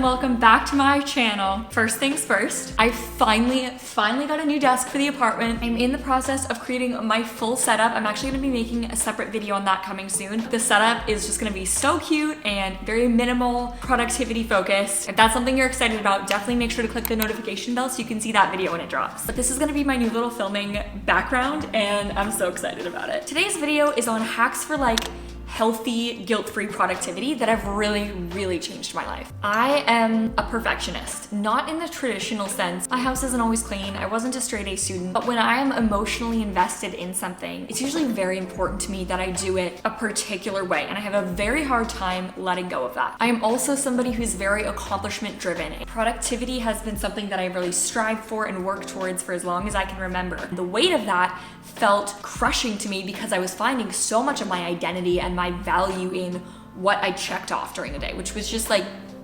welcome back to my channel. First things first, I finally got a new desk for the apartment. I'm in the process of creating my full setup. I'm actually gonna be making a separate video on that coming soon. The setup is just gonna be so cute and very minimal, productivity focused. If that's something you're excited about, definitely make sure to click the notification bell so you can see that video when it drops. But this is gonna be my new little filming background and I'm so excited about it. Today's video is on hacks for healthy, guilt-free productivity that have really changed my life. I am a perfectionist, not in the traditional sense. My house isn't always clean. I wasn't a straight A student, but when I am emotionally invested in something, it's usually very important to me that I do it a particular way, and I have a very hard time letting go of that. I am also somebody who's very accomplishment driven. Productivity has been something that I really strive for and work towards for as long as I can remember. The weight of that felt crushing to me because I was finding so much of my identity and my value in what I checked off during the day, which was just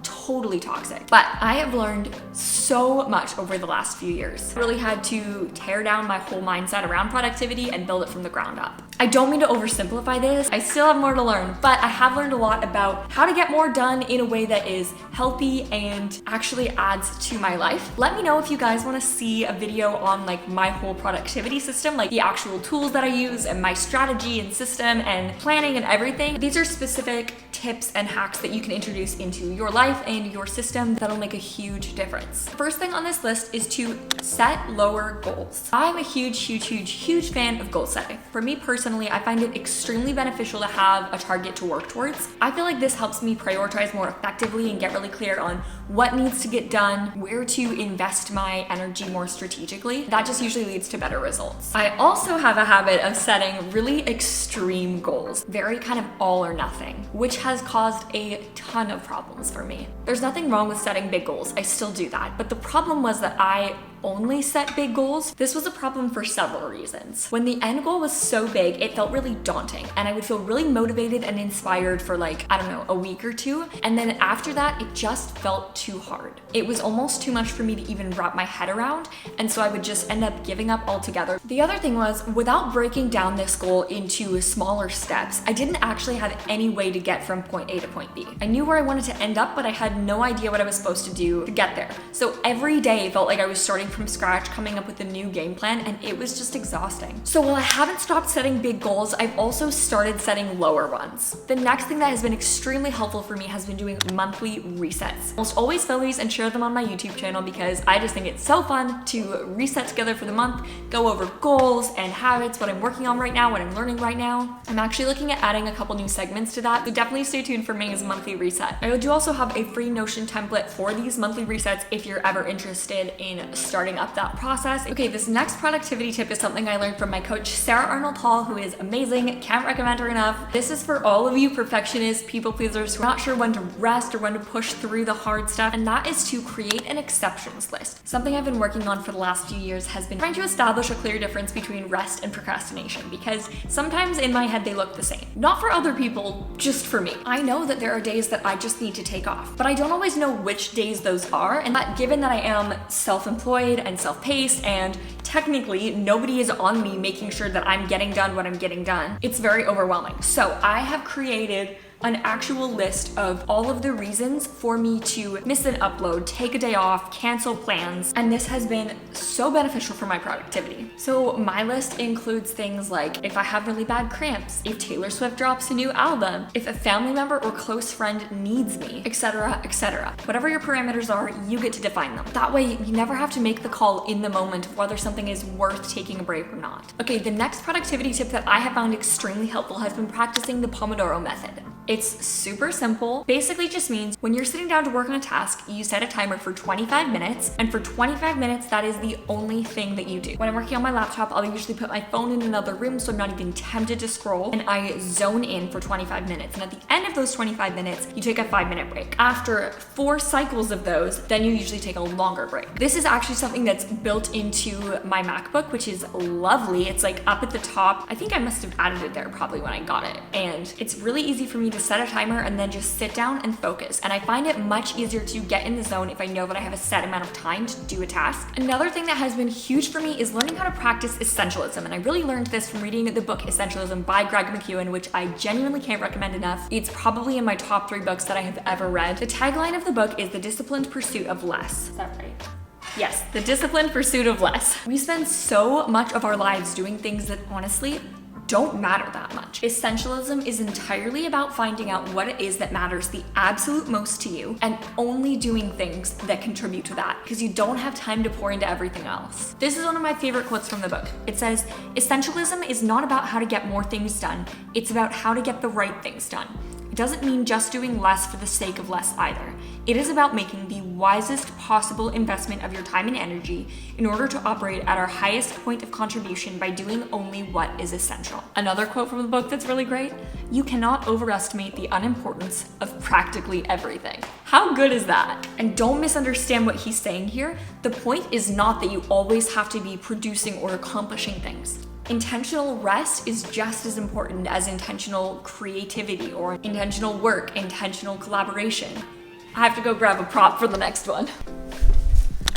totally toxic. But I have learned so much over the last few years. I really had to tear down my whole mindset around productivity and build it from the ground up. I don't mean to oversimplify this. I still have more to learn, but I have learned a lot about how to get more done in a way that is healthy and actually adds to my life. Let me know if you guys want to see a video on my whole productivity system, the actual tools that I use and my strategy and system and planning and everything. These are specific tips and hacks that you can introduce into your life and your system that'll make a huge difference. First thing on this list is to set lower goals. I'm a huge fan of goal setting. For me personally, I find it extremely beneficial to have a target to work towards. I feel like this helps me prioritize more effectively and get really clear on what needs to get done, where to invest my energy more strategically. That just usually leads to better results. I also have a habit of setting really extreme goals, very kind of all or nothing, which has caused a ton of problems for me. There's nothing wrong with setting big goals. I still do that. But the problem was that I only set big goals. This was a problem for several reasons. When the end goal was so big, it felt really daunting and I would feel really motivated and inspired for a week or two. And then after that, it just felt too hard. It was almost too much for me to even wrap my head around. And so I would just end up giving up altogether. The other thing was, without breaking down this goal into smaller steps, I didn't actually have any way to get from point A to point B. I knew where I wanted to end up, but I had no idea what I was supposed to do to get there. So every day felt like I was starting from scratch, coming up with a new game plan, and it was just exhausting. So while I haven't stopped setting big goals, I've also started setting lower ones. The next thing that has been extremely helpful for me has been doing monthly resets. Almost always film these and share them on my YouTube channel because I just think it's so fun to reset together for the month, go over goals and habits, what I'm working on right now, what I'm learning right now. I'm actually looking at adding a couple new segments to that, so definitely stay tuned for May's monthly reset. I do also have a free Notion template for these monthly resets if you're ever interested in starting up that process. Okay, this next productivity tip is something I learned from my coach, Sarah Arnold Hall, who is amazing. Can't recommend her enough. This is for all of you perfectionists, people pleasers who are not sure when to rest or when to push through the hard stuff, and that is to create an exceptions list. Something I've been working on for the last few years has been trying to establish a clear difference between rest and procrastination, because sometimes in my head they look the same. Not for other people, just for me. I know that there are days that I just need to take off, but I don't always know which days those are, and that given that I am self-employed and self-paced and technically nobody is on me making sure that I'm getting done what I'm getting done, it's very overwhelming. So I have created an actual list of all of the reasons for me to miss an upload, take a day off, cancel plans, and this has been so beneficial for my productivity. So my list includes things like if I have really bad cramps, if Taylor Swift drops a new album, if a family member or close friend needs me, etc., etc. Whatever your parameters are, you get to define them. That way, you never have to make the call in the moment of whether something is worth taking a break or not. Okay, the next productivity tip that I have found extremely helpful has been practicing the pomodoro method. It's super simple. Basically just means when you're sitting down to work on a task, you set a timer for 25 minutes, and for 25 minutes, that is the only thing that you do. When I'm working on my laptop, I'll usually put my phone in another room so I'm not even tempted to scroll, and I zone in for 25 minutes. And at the end of those 25 minutes, you take a 5-minute break. After 4 cycles of those, then you usually take a longer break. This is actually something that's built into my MacBook, which is lovely. It's up at the top. I think I must have added it there probably when I got it. And it's really easy for me to to set a timer and then just sit down and focus. And I find it much easier to get in the zone if I know that I have a set amount of time to do a task. Another thing that has been huge for me is learning how to practice essentialism. And I really learned this from reading the book Essentialism by Greg McKeown, which I genuinely can't recommend enough. It's probably in my top 3 books that I have ever read. The tagline of the book is the disciplined pursuit of less. Is that right? Yes, the disciplined pursuit of less. We spend so much of our lives doing things that honestly don't matter that much. Essentialism is entirely about finding out what it is that matters the absolute most to you and only doing things that contribute to that, because you don't have time to pour into everything else. This is one of my favorite quotes from the book. It says, "Essentialism is not about how to get more things done. It's about how to get the right things done. It doesn't mean just doing less for the sake of less either. It is about making the wisest possible investment of your time and energy in order to operate at our highest point of contribution by doing only what is essential." Another quote from the book that's really great: "You cannot overestimate the unimportance of practically everything." How good is that? And don't misunderstand what he's saying here. The point is not that you always have to be producing or accomplishing things. Intentional rest is just as important as intentional creativity or intentional work, intentional collaboration. I have to go grab a prop for the next one.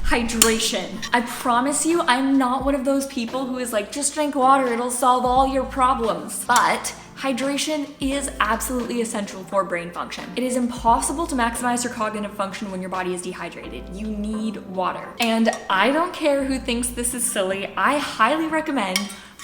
Hydration. I promise you, I'm not one of those people who is like, just drink water, it'll solve all your problems. But hydration is absolutely essential for brain function. It is impossible to maximize your cognitive function when your body is dehydrated. You need water. And I don't care who thinks this is silly, I highly recommend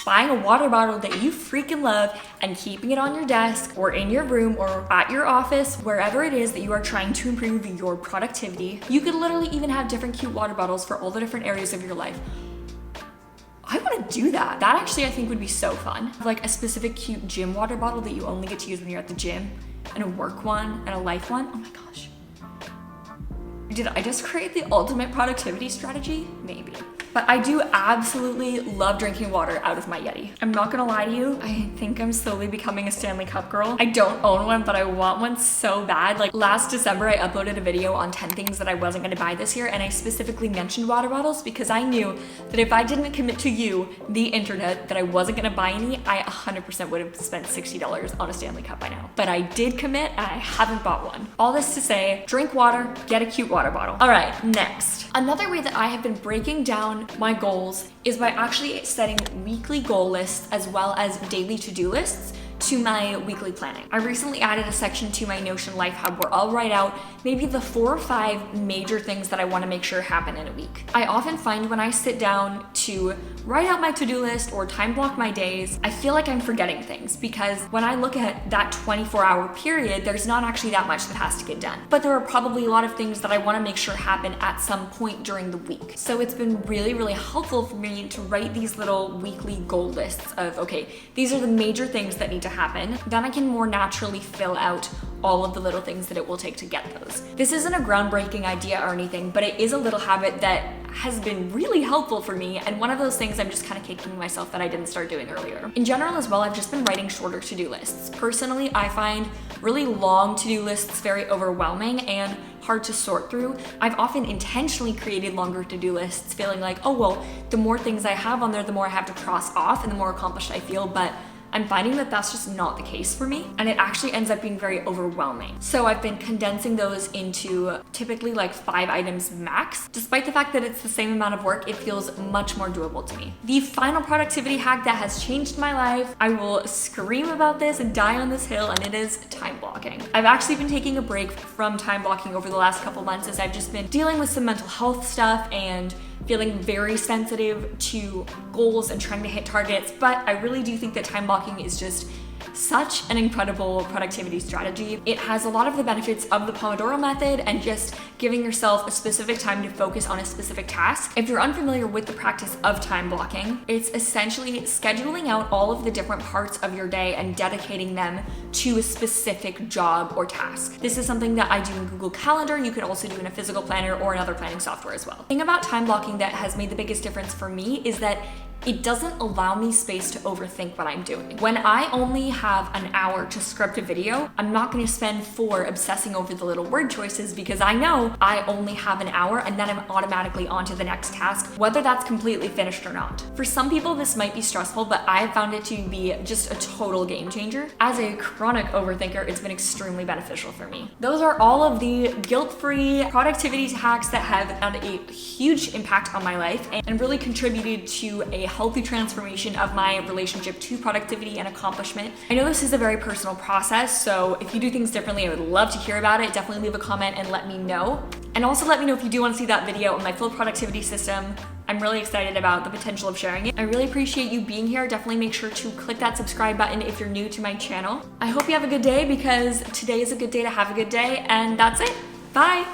buying a water bottle that you freaking love and keeping it on your desk or in your room or at your office, wherever it is that you are trying to improve your productivity. You could literally even have different cute water bottles for all the different areas of your life. I want to do that. That actually I think would be so fun. Like a specific cute gym water bottle that you only get to use when you're at the gym, and a work one and a life one. Oh my gosh. Did I just create the ultimate productivity strategy? Maybe. But I do absolutely love drinking water out of my Yeti. I'm not gonna lie to you, I think I'm slowly becoming a Stanley Cup girl. I don't own one, but I want one so bad. Like last December, I uploaded a video on 10 things that I wasn't gonna buy this year, and I specifically mentioned water bottles because I knew that if I didn't commit to you, the internet, that I wasn't gonna buy any, I 100% would have spent $60 on a Stanley Cup by now. But I did commit, and I haven't bought one. All this to say, drink water, get a cute water bottle. All right, next. Another way that I have been breaking down my goals is by actually setting weekly goal lists as well as daily to-do lists to my weekly planning. I recently added a section to my Notion Life Hub where I'll write out maybe the 4 or 5 major things that I want to make sure happen in a week. I often find when I sit down to write out my to-do list or time block my days, I feel like I'm forgetting things because when I look at that 24-hour period, there's not actually that much that has to get done. But there are probably a lot of things that I want to make sure happen at some point during the week. So it's been really, really helpful for me to write these little weekly goal lists of, okay, these are the major things that need to happen. Then I can more naturally fill out all of the little things that it will take to get those. This isn't a groundbreaking idea or anything, but it is a little habit that has been really helpful for me, and one of those things I'm just kind of kicking myself that I didn't start doing earlier. In general as well, I've just been writing shorter to-do lists. Personally, I find really long to-do lists very overwhelming and hard to sort through. I've often intentionally created longer to-do lists, feeling like, oh well, the more things I have on there, the more I have to cross off and the more accomplished I feel, but I'm finding that that's just not the case for me, and it actually ends up being very overwhelming. So I've been condensing those into typically like 5 items max. Despite the fact that it's the same amount of work, it feels much more doable to me. The final productivity hack that has changed my life, I will scream about this and die on this hill, and it is time blocking. I've actually been taking a break from time blocking over the last couple months as I've just been dealing with some mental health stuff and feeling very sensitive to goals and trying to hit targets, but I really do think that time blocking is just such an incredible productivity strategy. It has a lot of the benefits of the Pomodoro method and just giving yourself a specific time to focus on a specific task. If you're unfamiliar with the practice of time blocking, it's essentially scheduling out all of the different parts of your day and dedicating them to a specific job or task. This is something that I do in Google Calendar. You could also do in a physical planner or another planning software as well. The thing about time blocking that has made the biggest difference for me is that it doesn't allow me space to overthink what I'm doing. When I only have an hour to script a video, I'm not going to spend 4 obsessing over the little word choices because I know I only have an hour and then I'm automatically on to the next task, whether that's completely finished or not. For some people, this might be stressful, but I have found it to be just a total game changer. As a chronic overthinker, it's been extremely beneficial for me. Those are all of the guilt-free productivity hacks that have had a huge impact on my life and really contributed to a healthy transformation of my relationship to productivity and accomplishment. I know this is a very personal process, so if you do things differently, I would love to hear about it. Definitely leave a comment and let me know. And also let me know if you do want to see that video on my full productivity system. I'm really excited about the potential of sharing it. I really appreciate you being here. Definitely make sure to click that subscribe button if you're new to my channel. I hope you have a good day because today is a good day to have a good day, and that's it. Bye.